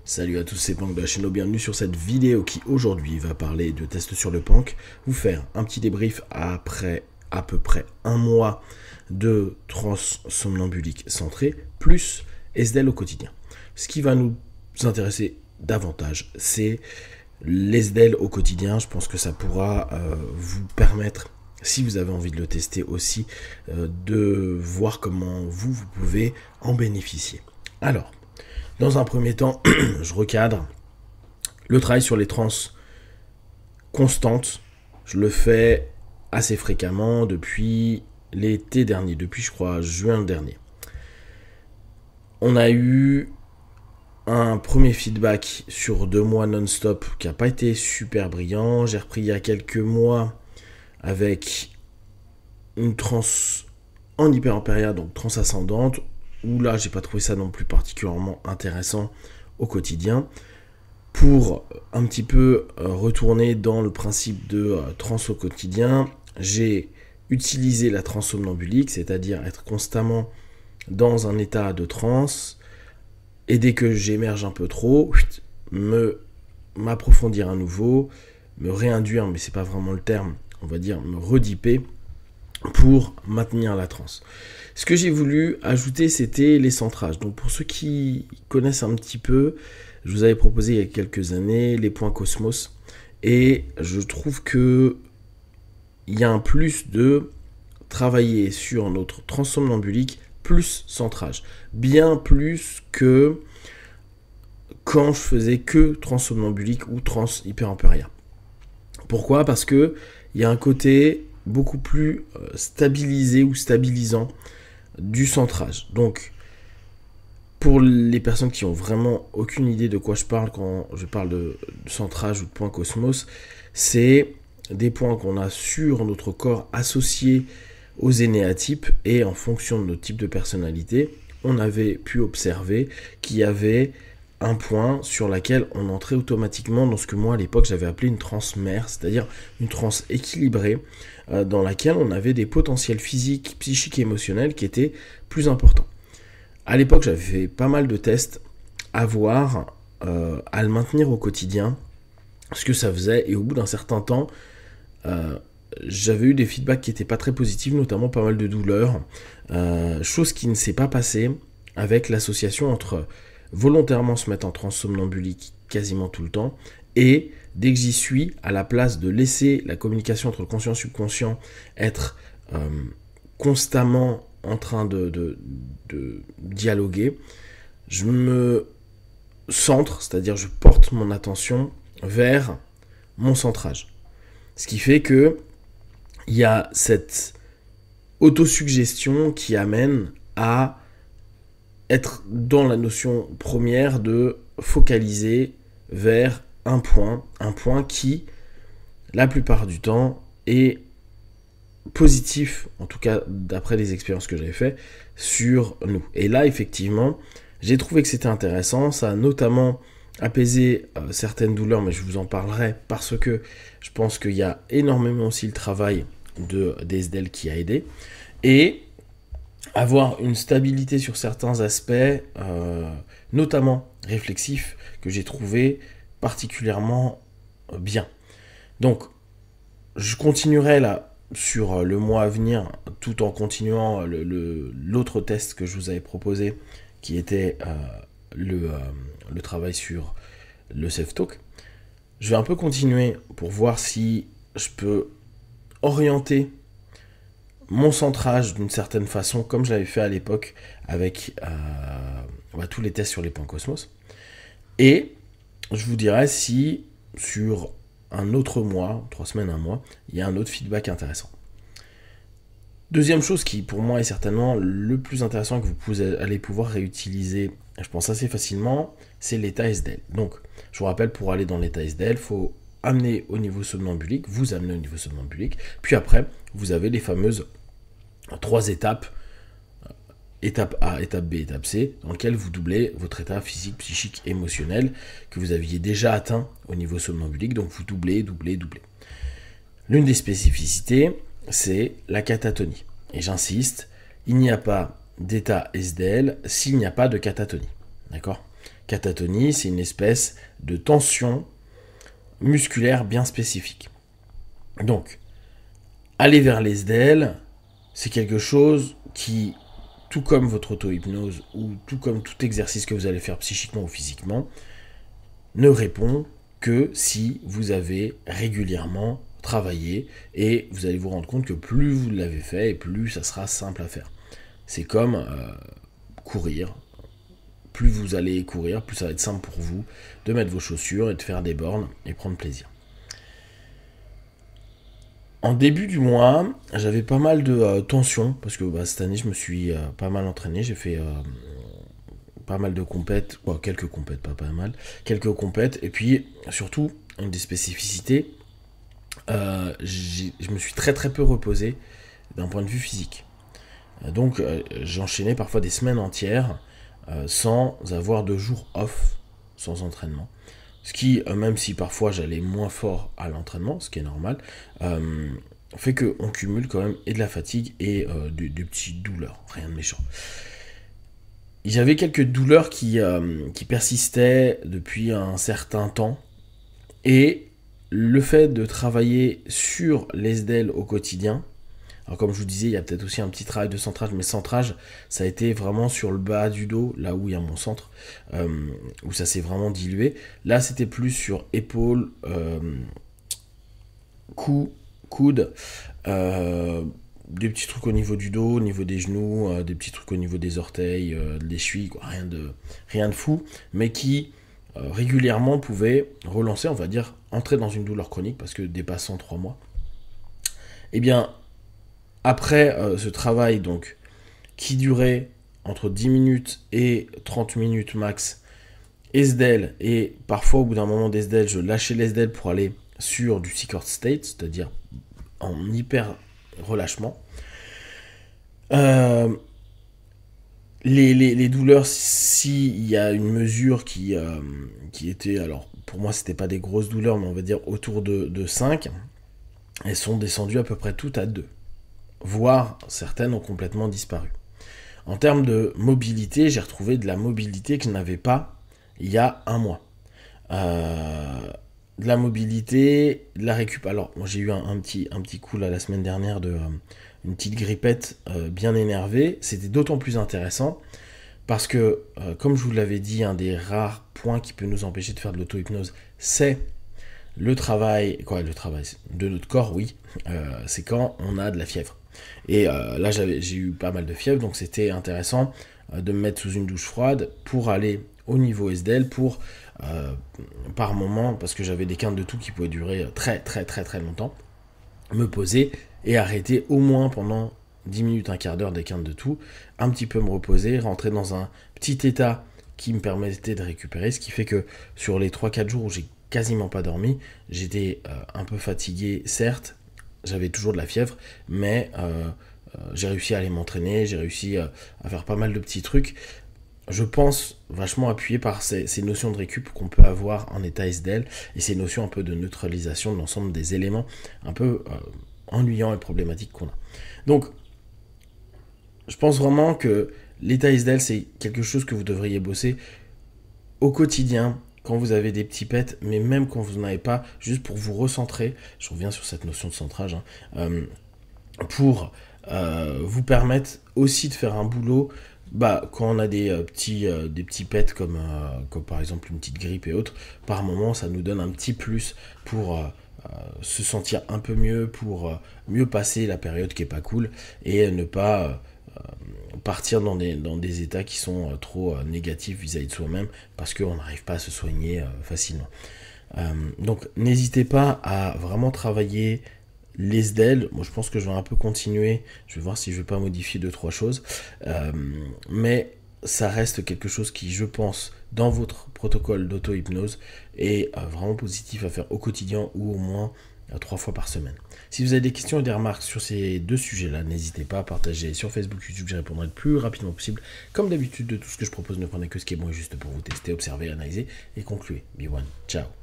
Salut à tous, c'est Pank de la chaîne, bienvenue sur cette vidéo qui aujourd'hui va parler de tests sur le Pank, vous faire un petit débrief après à peu près un mois de transe somnambulique centrée, plus SDL au quotidien. Ce qui va nous intéresser davantage, c'est l'SDL au quotidien. Je pense que ça pourra vous permettre, si vous avez envie de le tester aussi, de voir comment vous pouvez en bénéficier. Alors, dans un premier temps, je recadre le travail sur les trans constantes. Je le fais assez fréquemment depuis l'été dernier, depuis je crois juin dernier. On a eu un premier feedback sur 2 mois non-stop qui n'a pas été super brillant. J'ai repris il y a quelques mois avec une trans en hyperampéria, donc trans ascendante, où là j'ai pas trouvé ça non plus particulièrement intéressant au quotidien. Pour un petit peu retourner dans le principe de trans au quotidien, j'ai utilisé la trans somnambulique, c'est-à-dire être constamment dans un état de transe, et dès que j'émerge un peu trop, m'approfondir à nouveau, me réinduire, mais c'est pas vraiment le terme, on va dire me rediper pour maintenir la transe. Ce que j'ai voulu ajouter, c'était les centrages. Donc pour ceux qui connaissent un petit peu, je vous avais proposé il y a quelques années les points Cosmos, et je trouve que il y a un plus de travailler sur notre trans somnambulique plus centrage, bien plus que quand je faisais que trans somnambulique ou trans hyperampéria. Pourquoi? Parce que il y a un côté beaucoup plus stabilisé ou stabilisant du centrage. Donc pour les personnes qui ont vraiment aucune idée de quoi je parle quand je parle de centrage ou de point Cosmos, c'est des points qu'on a sur notre corps associés aux énéatypes, et en fonction de notre type de personnalité, on avait pu observer qu'il y avait un point sur lequel on entrait automatiquement dans ce que moi à l'époque j'avais appelé une transe mère, c'est-à-dire une transe équilibrée dans laquelle on avait des potentiels physiques, psychiques et émotionnels qui étaient plus importants. À l'époque j'avais fait pas mal de tests à voir, à le maintenir au quotidien, ce que ça faisait, et au bout d'un certain temps, j'avais eu des feedbacks qui n'étaient pas très positifs, notamment pas mal de douleurs, chose qui ne s'est pas passée avec l'association entre volontairement se mettre en transe somnambulique quasiment tout le temps, et dès que j'y suis, à la place de laisser la communication entre le conscient et le subconscient être constamment en train de dialoguer, je me centre, c'est-à-dire je porte mon attention vers mon centrage. Ce qui fait que il y a cette autosuggestion qui amène à être dans la notion première de focaliser vers un point qui, la plupart du temps, est positif, en tout cas d'après les expériences que j'avais fait sur nous. Et là, effectivement, j'ai trouvé que c'était intéressant. Ça a notamment apaisé certaines douleurs, mais je vous en parlerai parce que je pense qu'il y a énormément aussi le travail de DSDL qui a aidé, et avoir une stabilité sur certains aspects, notamment réflexifs, que j'ai trouvé particulièrement bien. Donc, je continuerai là sur le mois à venir, tout en continuant l'autre test que je vous avais proposé, qui était le travail sur le self-talk. Je vais un peu continuer pour voir si je peux orienter mon centrage d'une certaine façon, comme je l'avais fait à l'époque avec tous les tests sur les points Cosmos. Et je vous dirai si sur un autre mois, 3 semaines, un mois, il y a un autre feedback intéressant. Deuxième chose qui pour moi est certainement le plus intéressant, que vous allez pouvoir réutiliser, je pense assez facilement, c'est l'état SDL. Donc je vous rappelle, pour aller dans l'état SDL, il faut amener au niveau somnambulique, vous amener au niveau somnambulique, puis après vous avez les fameuses 3 étapes, étape A, étape B, étape C, dans lesquelles vous doublez votre état physique, psychique, émotionnel que vous aviez déjà atteint au niveau somnambulique, donc vous doublez. L'une des spécificités, c'est la catatonie. Et j'insiste, il n'y a pas d'état SDL s'il n'y a pas de catatonie. D'accord ? catatonie, c'est une espèce de tension musculaire bien spécifique. Donc, aller vers les SDL, c'est quelque chose qui, tout comme votre auto-hypnose ou tout comme tout exercice que vous allez faire psychiquement ou physiquement, ne répond que si vous avez régulièrement travaillé, et vous allez vous rendre compte que plus vous l'avez fait et plus ça sera simple à faire. C'est comme courir. Plus vous allez courir, plus ça va être simple pour vous de mettre vos chaussures et de faire des bornes et prendre plaisir. En début du mois, j'avais pas mal de tensions, parce que cette année je me suis pas mal entraîné, j'ai fait pas mal de compètes, quelques compètes, pas mal, quelques compètes, et puis surtout, une des spécificités, je me suis très peu reposé d'un point de vue physique. Donc j'enchaînais parfois des semaines entières sans avoir de jours off, sans entraînement. Ce qui, même si parfois j'allais moins fort à l'entraînement, ce qui est normal, fait qu'on cumule quand même et de la fatigue et des petites douleurs, rien de méchant. J'avais quelques douleurs qui persistaient depuis un certain temps, et le fait de travailler sur les SDL au quotidien, alors comme je vous disais, il y a peut-être aussi un petit travail de centrage, mais centrage, ça a été vraiment sur le bas du dos, là où il y a mon centre, où ça s'est vraiment dilué. Là, c'était plus sur épaules, cou, coude, des petits trucs au niveau du dos, au niveau des genoux, des petits trucs au niveau des orteils, des chevilles, quoi, rien de fou, mais qui régulièrement pouvaient relancer, on va dire, entrer dans une douleur chronique, parce que dépassant 3 mois, eh bien, après ce travail donc qui durait entre 10 minutes et 30 minutes max, SDL, et parfois au bout d'un moment d'SDL, je lâchais l'SDL pour aller sur du Seeker State, c'est-à-dire en hyper relâchement. Les douleurs, s'il y a une mesure qui était, alors pour moi c'était pas des grosses douleurs, mais on va dire autour de 5, elles sont descendues à peu près toutes à 2. Voire certaines ont complètement disparu. En termes de mobilité, j'ai retrouvé de la mobilité que je n'avais pas il y a un mois. De la mobilité, de la récup. Alors, moi j'ai eu un petit coup là, la semaine dernière de une petite grippette bien énervée. C'était d'autant plus intéressant parce que, comme je vous l'avais dit, un des rares points qui peut nous empêcher de faire de l'auto-hypnose, c'est le travail de notre corps, oui, c'est quand on a de la fièvre. Et là, j'ai eu pas mal de fièvre, donc c'était intéressant de me mettre sous une douche froide pour aller au niveau SDL, pour, par moment, parce que j'avais des quintes de toux qui pouvaient durer très longtemps, me poser et arrêter au moins pendant 10 minutes, un quart d'heure des quintes de toux, un petit peu me reposer, rentrer dans un petit état qui me permettait de récupérer, ce qui fait que sur les 3-4 jours où j'ai quasiment pas dormi, j'étais un peu fatigué, certes, j'avais toujours de la fièvre, mais j'ai réussi à aller m'entraîner, j'ai réussi à faire pas mal de petits trucs. Je pense vachement appuyé par ces notions de récup qu'on peut avoir en état SDL, et ces notions un peu de neutralisation de l'ensemble des éléments un peu ennuyants et problématiques qu'on a. Donc, je pense vraiment que l'état SDL, c'est quelque chose que vous devriez bosser au quotidien, quand vous avez des petits pets, mais même quand vous n'en avez pas, juste pour vous recentrer, je reviens sur cette notion de centrage, pour vous permettre aussi de faire un boulot, quand on a des petits pets comme par exemple une petite grippe et autres, par moment ça nous donne un petit plus pour se sentir un peu mieux, pour mieux passer la période qui est pas cool, et ne pas partir dans des états qui sont trop négatifs vis-à-vis de soi-même, parce qu'on n'arrive pas à se soigner facilement. Donc n'hésitez pas à vraiment travailler les SDL. Moi je pense que je vais un peu continuer, je vais voir si je vais pas modifier 2-3 choses, mais ça reste quelque chose qui, je pense, dans votre protocole d'auto-hypnose est vraiment positif à faire au quotidien, ou au moins 3 fois par semaine. Si vous avez des questions et des remarques sur ces deux sujets-là, n'hésitez pas à partager sur Facebook, YouTube, j'y répondrai le plus rapidement possible. Comme d'habitude, de tout ce que je propose, ne prenez que ce qui est bon et juste pour vous tester, observer, analyser et conclure. Be one, ciao.